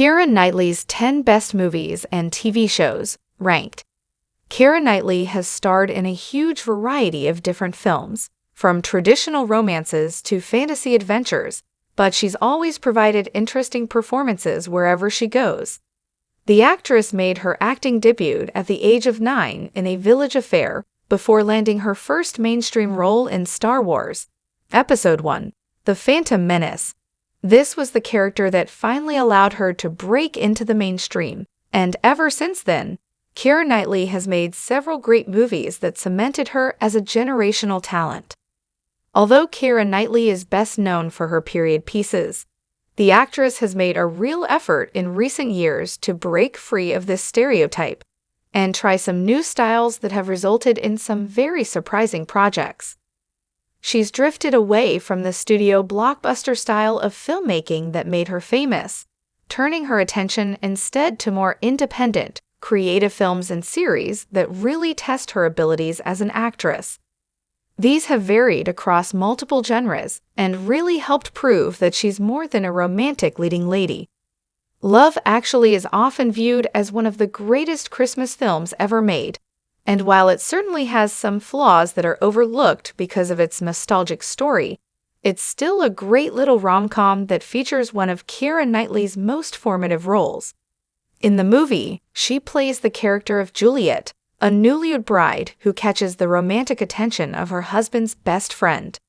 Keira Knightley's 10 Best Movies and TV Shows, ranked. Keira Knightley has starred in a huge variety of different films, from traditional romances to fantasy adventures, but she's always provided interesting performances wherever she goes. The actress made her acting debut at the age of 9 in A Village Affair before landing her first mainstream role in Star Wars, Episode I, The Phantom Menace. This was the character that finally allowed her to break into the mainstream, and ever since then, Keira Knightley has made several great movies that cemented her as a generational talent. Although Keira Knightley is best known for her period pieces, the actress has made a real effort in recent years to break free of this stereotype and try some new styles that have resulted in some very surprising projects. She's drifted away from the studio blockbuster style of filmmaking that made her famous, turning her attention instead to more independent, creative films and series that really test her abilities as an actress. These have varied across multiple genres and really helped prove that she's more than a romantic leading lady. Love Actually is often viewed as one of the greatest Christmas films ever made, and while it certainly has some flaws that are overlooked because of its nostalgic story, it's still a great little rom-com that features one of Keira Knightley's most formative roles. In the movie, she plays the character of Juliet, a newlywed bride who catches the romantic attention of her husband's best friend.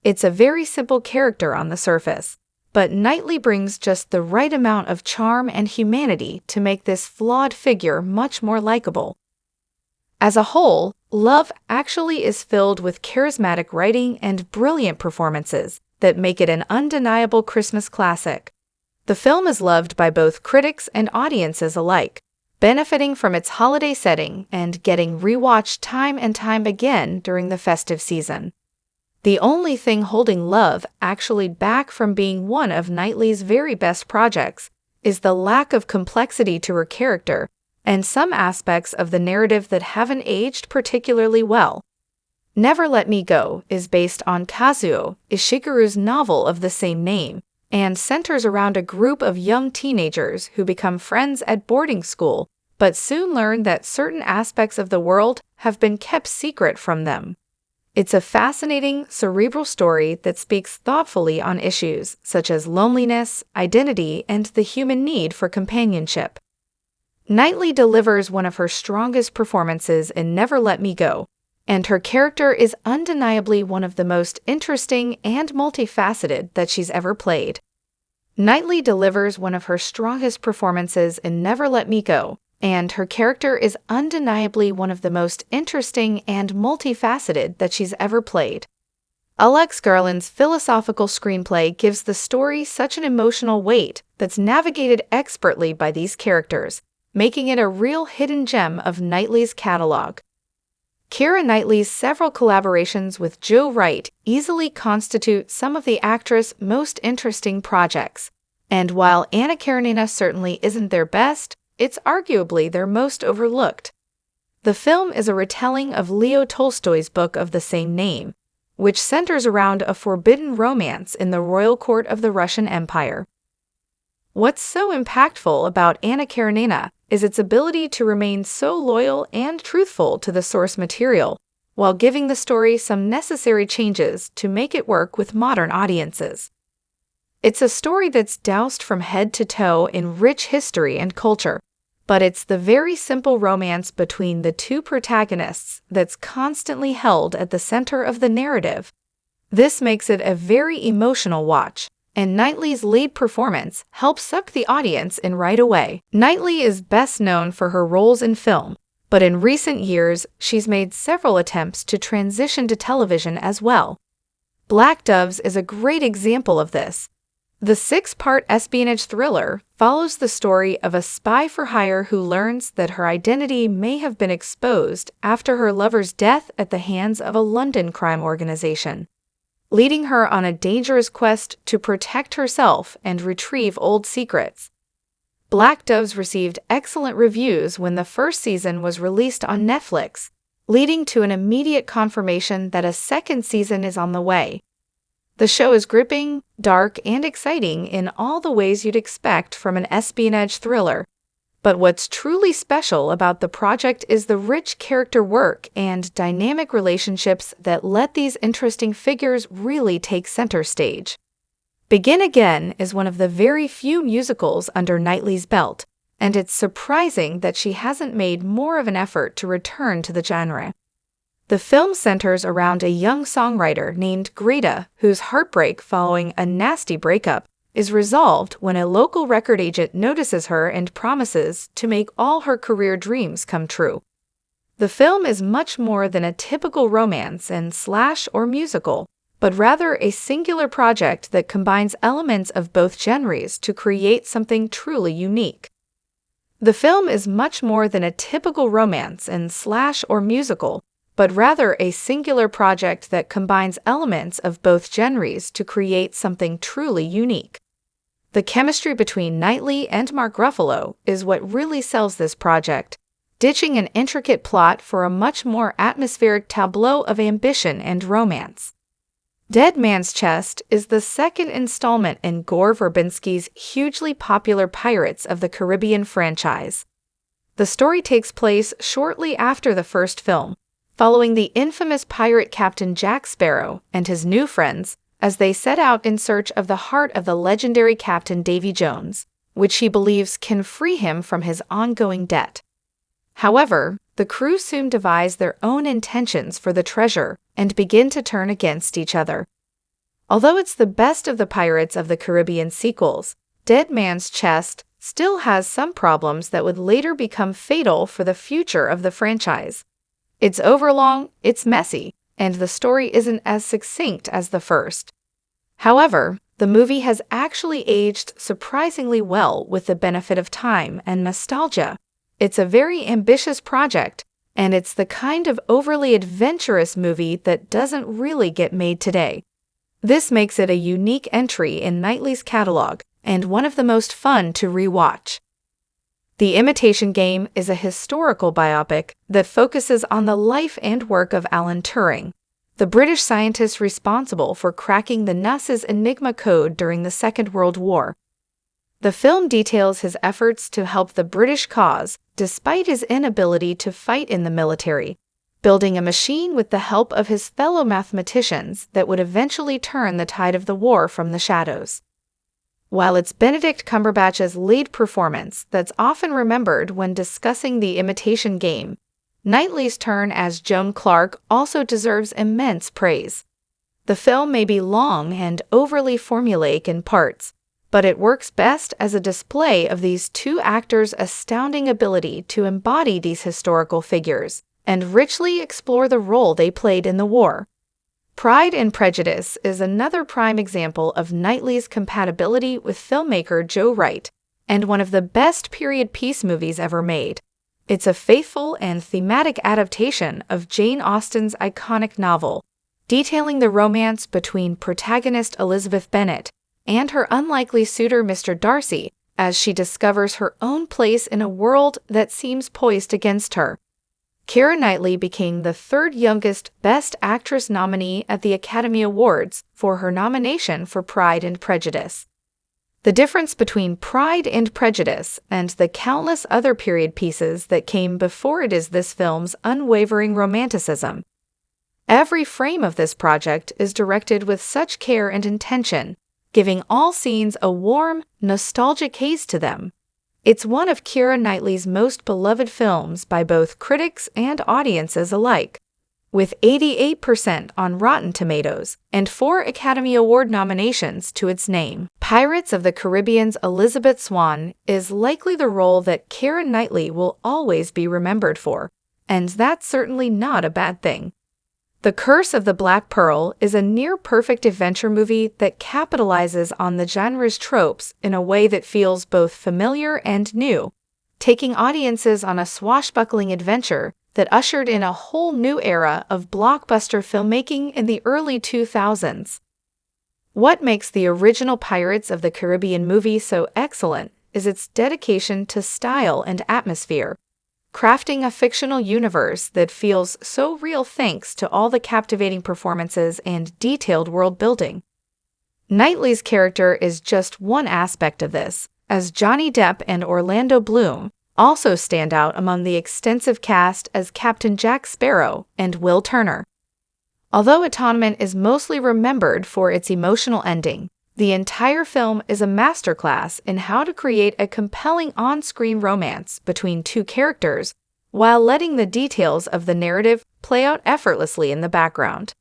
It's a very simple character on the surface, but Knightley brings just the right amount of charm and humanity to make this flawed figure much more likable. As a whole, Love Actually is filled with charismatic writing and brilliant performances that make it an undeniable Christmas classic. The film is loved by both critics and audiences alike, benefiting from its holiday setting and getting rewatched time and time again during the festive season. The only thing holding Love Actually back from being one of Knightley's very best projects is the lack of complexity to her character and some aspects of the narrative that haven't aged particularly well. Never Let Me Go is based on Kazuo Ishiguro's novel of the same name and centers around a group of young teenagers who become friends at boarding school but soon learn that certain aspects of the world have been kept secret from them. It's a fascinating, cerebral story that speaks thoughtfully on issues such as loneliness, identity, and the human need for companionship. Knightley delivers one of her strongest performances in Never Let Me Go, and her character is undeniably one of the most interesting and multifaceted that she's ever played. Knightley delivers one of her strongest performances in Never Let Me Go, and her character is undeniably one of the most interesting and multifaceted that she's ever played. Alex Garland's philosophical screenplay gives the story such an emotional weight that's navigated expertly by these characters, making it a real hidden gem of Knightley's catalog. Keira Knightley's several collaborations with Joe Wright easily constitute some of the actress' most interesting projects, and while Anna Karenina certainly isn't their best, it's arguably their most overlooked. The film is a retelling of Leo Tolstoy's book of the same name, which centers around a forbidden romance in the royal court of the Russian Empire. What's so impactful about Anna Karenina is its ability to remain so loyal and truthful to the source material, while giving the story some necessary changes to make it work with modern audiences. It's a story that's doused from head to toe in rich history and culture, but it's the very simple romance between the two protagonists that's constantly held at the center of the narrative. This makes it a very emotional watch, and Knightley's lead performance helps suck the audience in right away. Knightley is best known for her roles in film, but in recent years, she's made several attempts to transition to television as well. Black Doves is a great example of this. The 6-part espionage thriller follows the story of a spy for hire who learns that her identity may have been exposed after her lover's death at the hands of a London crime organization, leading her on a dangerous quest to protect herself and retrieve old secrets. Black Doves received excellent reviews when the first season was released on Netflix, leading to an immediate confirmation that a second season is on the way. The show is gripping, dark, and exciting in all the ways you'd expect from an espionage thriller. But what's truly special about the project is the rich character work and dynamic relationships that let these interesting figures really take center stage. Begin Again is one of the very few musicals under Knightley's belt, and it's surprising that she hasn't made more of an effort to return to the genre. The film centers around a young songwriter named Keira, whose heartbreak following a nasty breakup is resolved when a local record agent notices her and promises to make all her career dreams come true. The film is much more than a typical romance and slash or musical, but rather a singular project that combines elements of both genres to create something truly unique. The film is much more than a typical romance and slash or musical, but rather a singular project that combines elements of both genres to create something truly unique. The chemistry between Knightley and Mark Ruffalo is what really sells this project, ditching an intricate plot for a much more atmospheric tableau of ambition and romance. Dead Man's Chest is the second installment in Gore Verbinski's hugely popular Pirates of the Caribbean franchise. The story takes place shortly after the first film, following the infamous pirate captain Jack Sparrow and his new friends as they set out in search of the heart of the legendary Captain Davy Jones, which he believes can free him from his ongoing debt. However, the crew soon devise their own intentions for the treasure and begin to turn against each other. Although it's the best of the Pirates of the Caribbean sequels, Dead Man's Chest still has some problems that would later become fatal for the future of the franchise. It's overlong, it's messy, and the story isn't as succinct as the first. However, the movie has actually aged surprisingly well with the benefit of time and nostalgia. It's a very ambitious project, and it's the kind of overly adventurous movie that doesn't really get made today. This makes it a unique entry in Knightley's catalog and one of the most fun to rewatch. The Imitation Game is a historical biopic that focuses on the life and work of Alan Turing, the British scientist responsible for cracking the NASA's Enigma code during the Second World War. The film details his efforts to help the British cause despite his inability to fight in the military, building a machine with the help of his fellow mathematicians that would eventually turn the tide of the war from the shadows. While it's Benedict Cumberbatch's lead performance that's often remembered when discussing The Imitation Game, Knightley's turn as Joan Clark also deserves immense praise. The film may be long and overly formulaic in parts, but it works best as a display of these two actors' astounding ability to embody these historical figures and richly explore the role they played in the war. Pride and Prejudice is another prime example of Knightley's compatibility with filmmaker Joe Wright, and one of the best period piece movies ever made. It's a faithful and thematic adaptation of Jane Austen's iconic novel, detailing the romance between protagonist Elizabeth Bennet and her unlikely suitor Mr. Darcy as she discovers her own place in a world that seems poised against her. Keira Knightley became the third youngest Best Actress nominee at the Academy Awards for her nomination for Pride and Prejudice. The difference between Pride and Prejudice and the countless other period pieces that came before it is this film's unwavering romanticism. Every frame of this project is directed with such care and intention, giving all scenes a warm, nostalgic haze to them. It's one of Keira Knightley's most beloved films by both critics and audiences alike. With 88% on Rotten Tomatoes and 4 Academy Award nominations to its name, Pirates of the Caribbean's Elizabeth Swann is likely the role that Keira Knightley will always be remembered for, and that's certainly not a bad thing. The Curse of the Black Pearl is a near-perfect adventure movie that capitalizes on the genre's tropes in a way that feels both familiar and new, taking audiences on a swashbuckling adventure that ushered in a whole new era of blockbuster filmmaking in the early 2000s. What makes the original Pirates of the Caribbean movie so excellent is its dedication to style and atmosphere, crafting a fictional universe that feels so real thanks to all the captivating performances and detailed world building. Knightley's character is just one aspect of this, as Johnny Depp and Orlando Bloom also stand out among the extensive cast as Captain Jack Sparrow and Will Turner. Although Atonement is mostly remembered for its emotional ending, the entire film is a masterclass in how to create a compelling on-screen romance between two characters while letting the details of the narrative play out effortlessly in the background.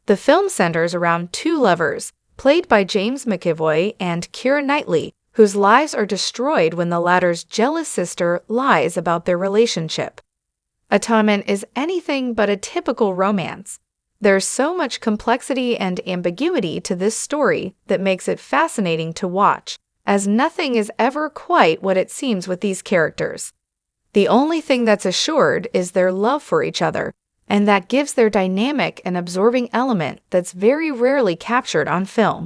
The film centers around two lovers, played by James McAvoy and Keira Knightley, whose lives are destroyed when the latter's jealous sister lies about their relationship. Atonement is anything but a typical romance. There's so much complexity and ambiguity to this story that makes it fascinating to watch, as nothing is ever quite what it seems with these characters. The only thing that's assured is their love for each other, and that gives their dynamic and absorbing element that's very rarely captured on film.